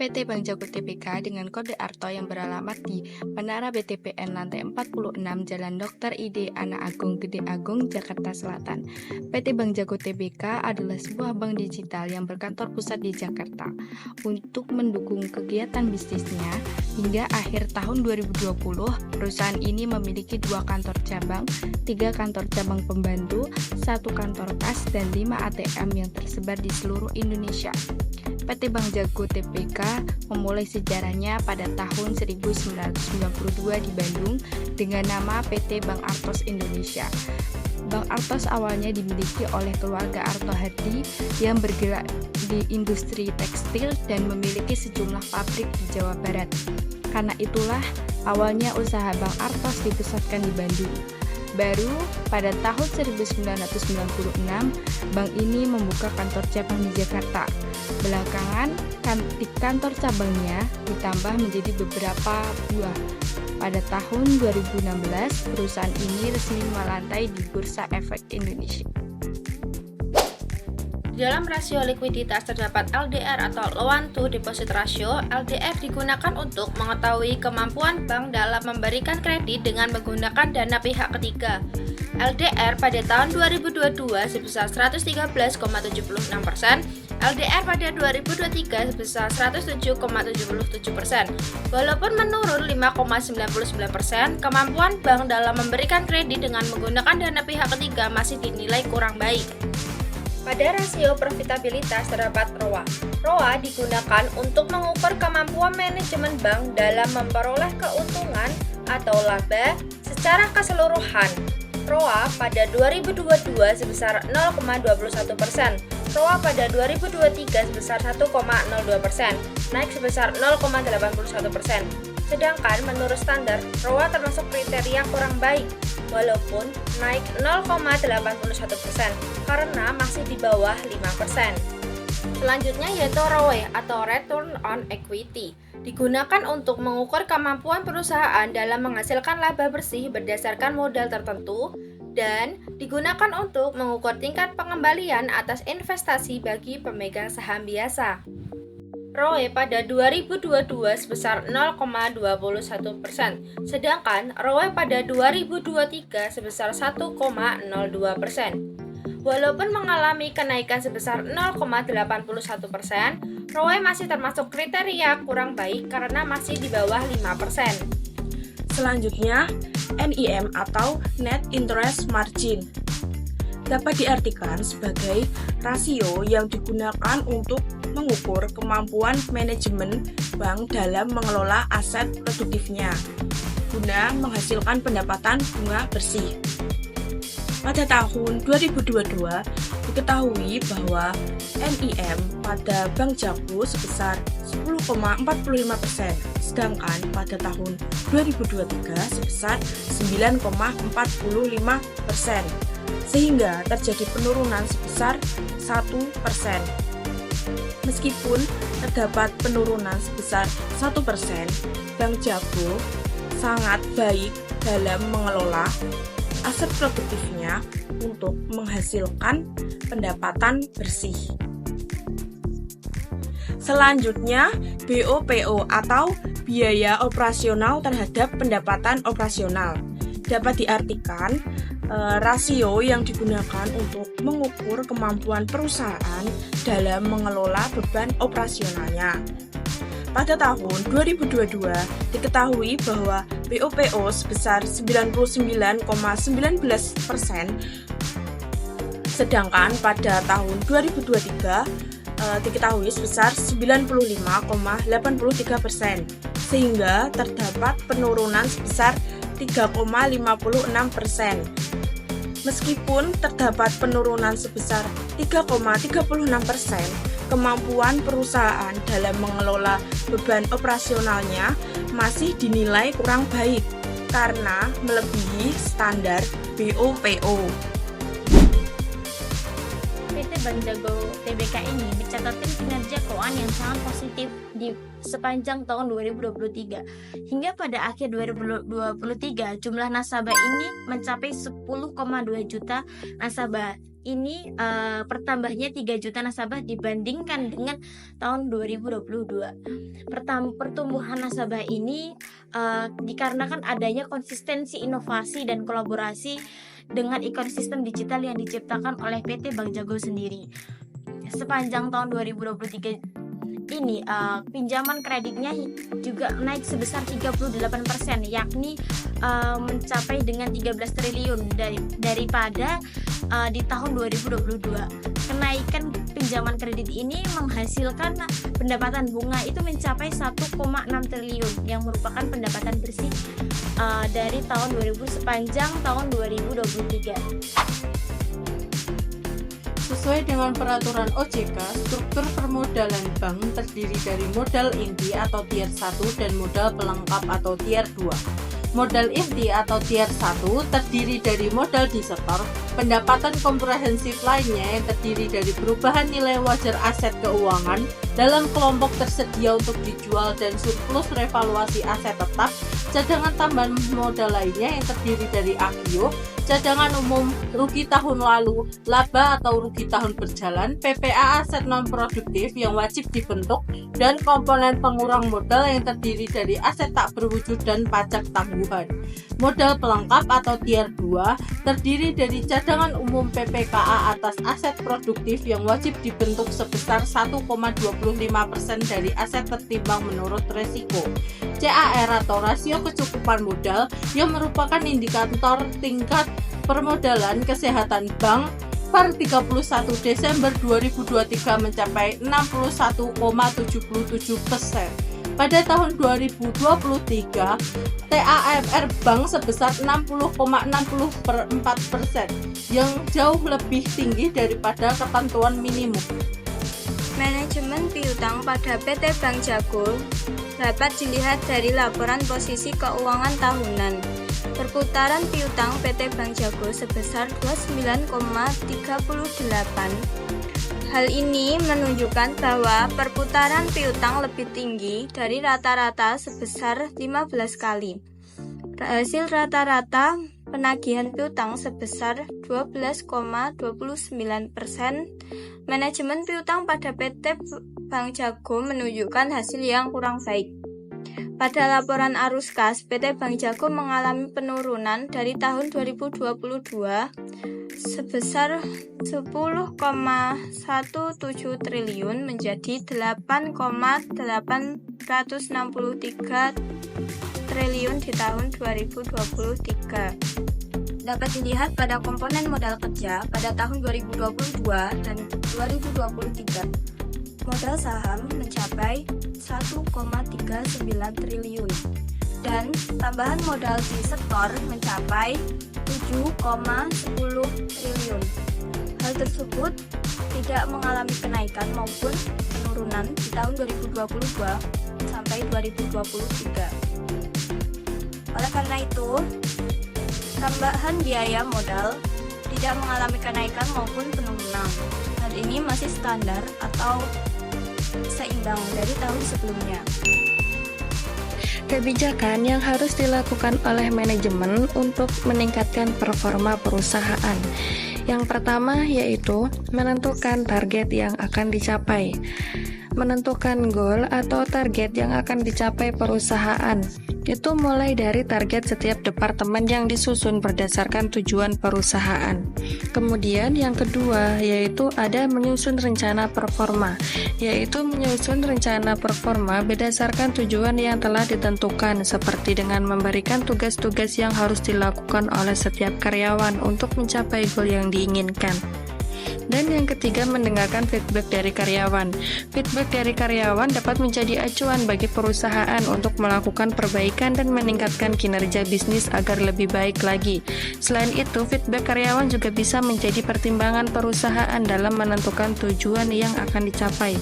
PT Bank Jago Tbk dengan kode ARTO yang beralamat di Menara BTPN lantai 46 Jalan Dr. ID Ana Agung Gede Agung, Jakarta Selatan. PT Bank Jago Tbk adalah sebuah bank digital yang berkantor pusat di Jakarta. Untuk mendukung kegiatan bisnisnya, hingga akhir tahun 2020, perusahaan ini memiliki 2 kantor cabang, 3 kantor cabang pembantu, 1 kantor kas, dan 5 ATM yang tersebar di seluruh Indonesia. PT Bank Jago Tbk memulai sejarahnya pada tahun 1992 di Bandung dengan nama PT Bank Artos Indonesia. Bank Artos awalnya dimiliki oleh keluarga Arto Hardi yang bergerak di industri tekstil dan memiliki sejumlah pabrik di Jawa Barat. Karena itulah awalnya usaha Bank Artos dipusatkan di Bandung. Baru pada tahun 1996, bank ini membuka kantor cabang di Jakarta. Belakangan, kantor cabangnya ditambah menjadi beberapa buah. Pada tahun 2016, perusahaan ini resmi melantai di Bursa Efek Indonesia. Dalam rasio likuiditas terdapat LDR atau loan to deposit ratio. LDR digunakan untuk mengetahui kemampuan bank dalam memberikan kredit dengan menggunakan dana pihak ketiga. LDR pada tahun 2022 sebesar 113,76%, LDR pada 2023 sebesar 107,77%. Walaupun menurun 5,99%, kemampuan bank dalam memberikan kredit dengan menggunakan dana pihak ketiga masih dinilai kurang baik. Pada rasio profitabilitas terdapat ROA. ROA digunakan untuk mengukur kemampuan manajemen bank dalam memperoleh keuntungan atau laba secara keseluruhan. ROA pada 2022 sebesar 0,21%. ROA pada 2023 sebesar 1,02%, naik sebesar 0,81%. Sedangkan menurut standar, ROA termasuk kriteria kurang baik, walaupun naik 0,81% karena masih di bawah 5%. Selanjutnya yaitu ROE atau Return on Equity. Digunakan untuk mengukur kemampuan perusahaan dalam menghasilkan laba bersih berdasarkan modal tertentu dan digunakan untuk mengukur tingkat pengembalian atas investasi bagi pemegang saham biasa. ROE pada 2022 sebesar 0,21%, sedangkan ROE pada 2023 sebesar 1,02%. Walaupun mengalami kenaikan sebesar 0,81%, ROE masih termasuk kriteria kurang baik karena masih di bawah 5%. Selanjutnya, NIM atau Net Interest Margin dapat diartikan sebagai rasio yang digunakan untuk mengukur kemampuan manajemen bank dalam mengelola aset produktifnya guna menghasilkan pendapatan bunga bersih. Pada tahun 2022, diketahui bahwa NIM pada Bank Jago sebesar 10,45%, sedangkan pada tahun 2023 sebesar 9,45%, sehingga terjadi penurunan sebesar 1%. Meskipun terdapat penurunan sebesar 1%, Bank Jago sangat baik dalam mengelola aset produktifnya untuk menghasilkan pendapatan bersih. Selanjutnya, BOPO atau biaya operasional terhadap pendapatan operasional dapat diartikan rasio yang digunakan untuk mengukur kemampuan perusahaan dalam mengelola beban operasionalnya. Pada tahun 2022, diketahui bahwa BOPO sebesar 99,19%, sedangkan pada tahun 2023 diketahui sebesar 95,83%, sehingga terdapat penurunan sebesar 3,56%. Meskipun terdapat penurunan sebesar 3,36%, kemampuan perusahaan dalam mengelola beban operasionalnya masih dinilai kurang baik karena melebihi standar BOPO. PT Bank Jago Tbk ini mencatatkan kinerja keuangan yang sangat positif di sepanjang tahun 2023. Hingga pada akhir 2023, jumlah nasabah ini mencapai 10,2 juta nasabah. Ini pertambahannya 3 juta nasabah dibandingkan dengan tahun 2022. Pertumbuhan nasabah ini dikarenakan adanya konsistensi inovasi dan kolaborasi dengan ekosistem digital yang diciptakan oleh PT Bank Jago sendiri. Sepanjang tahun 2023 ini pinjaman kreditnya juga naik sebesar 38%, yakni mencapai dengan 13 triliun daripada di tahun 2022. Kenaikan pinjaman kredit ini menghasilkan pendapatan bunga itu mencapai 1,6 triliun yang merupakan pendapatan bersih dari tahun 2000 sepanjang tahun 2023. Sesuai dengan peraturan OJK, struktur permodalan bank terdiri dari modal inti atau tier 1 dan modal pelengkap atau tier 2. Modal inti atau tier 1 terdiri dari modal disetor, pendapatan komprehensif lainnya yang terdiri dari perubahan nilai wajar aset keuangan dalam kelompok tersedia untuk dijual dan surplus revaluasi aset tetap, cadangan tambahan modal lainnya yang terdiri dari AGIO, cadangan umum, rugi tahun lalu, laba atau rugi tahun berjalan, PPA aset non produktif yang wajib dibentuk, dan komponen pengurang modal yang terdiri dari aset tak berwujud dan pajak tangguhan. Modal pelengkap atau tier 2 terdiri dari cadangan umum PPKA atas aset produktif yang wajib dibentuk sebesar 1,25% dari aset tertimbang menurut resiko. CAR atau rasio kecukupan modal yang merupakan indikator tingkat permodalan kesehatan bank per 31 Desember 2023 mencapai 61,77%. Pada tahun 2023, TAMR Bank sebesar 60,60%, yang jauh lebih tinggi daripada ketentuan minimum. Manajemen piutang pada PT Bank Jago dapat dilihat dari laporan posisi keuangan tahunan. Perputaran piutang PT Bank Jago sebesar 29,38. Hal ini menunjukkan bahwa perputaran piutang lebih tinggi dari rata-rata sebesar 15 kali. Hasil rata-rata penagihan piutang sebesar 12,29%. Manajemen piutang pada PT Bank Jago menunjukkan hasil yang kurang baik. Pada laporan arus kas, PT Bank Jago mengalami penurunan dari tahun 2022 sebesar 10,17 triliun menjadi 8,863 triliun di tahun 2023. Dapat dilihat pada komponen modal kerja pada tahun 2022 dan 2023. Modal saham mencapai 1,39 triliun dan tambahan modal di sektor mencapai 7,10 triliun. Hal tersebut tidak mengalami kenaikan maupun penurunan di tahun 2022 sampai 2023. Oleh karena itu, tambahan biaya modal tidak mengalami kenaikan maupun penurunan. Hal ini masih standar atau seimbang dari tahun sebelumnya. Kebijakan yang harus dilakukan oleh manajemen untuk meningkatkan performa perusahaan. Yang pertama yaitu menentukan target yang akan dicapai. Menentukan goal atau target yang akan dicapai perusahaan. Itu mulai dari target setiap departemen yang disusun berdasarkan tujuan perusahaan. Kemudian yang kedua yaitu ada menyusun rencana performa, yaitu menyusun rencana performa berdasarkan tujuan yang telah ditentukan, seperti dengan memberikan tugas-tugas yang harus dilakukan oleh setiap karyawan untuk mencapai goal yang diinginkan. Dan yang ketiga, mendengarkan feedback dari karyawan. Feedback dari karyawan dapat menjadi acuan bagi perusahaan untuk melakukan perbaikan dan meningkatkan kinerja bisnis agar lebih baik lagi. Selain itu, feedback karyawan juga bisa menjadi pertimbangan perusahaan dalam menentukan tujuan yang akan dicapai.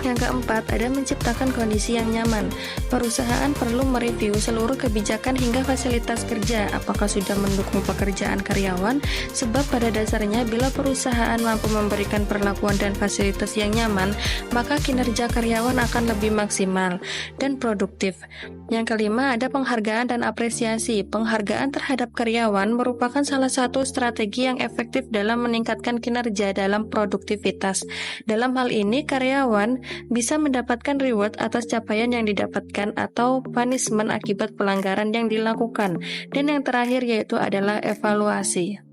Yang keempat, ada menciptakan kondisi yang nyaman. Perusahaan perlu mereview seluruh kebijakan hingga fasilitas kerja, apakah sudah mendukung pekerjaan karyawan, sebab pada dasarnya bila perusahaan mampu memberikan perlakuan dan fasilitas yang nyaman, maka kinerja karyawan akan lebih maksimal dan produktif. Yang kelima, ada penghargaan dan apresiasi. Penghargaan terhadap karyawan merupakan salah satu strategi yang efektif dalam meningkatkan kinerja dalam produktivitas. Dalam hal ini, karyawan bisa mendapatkan reward atas capaian yang didapatkan atau punishment akibat pelanggaran yang dilakukan. Dan yang terakhir yaitu adalah evaluasi.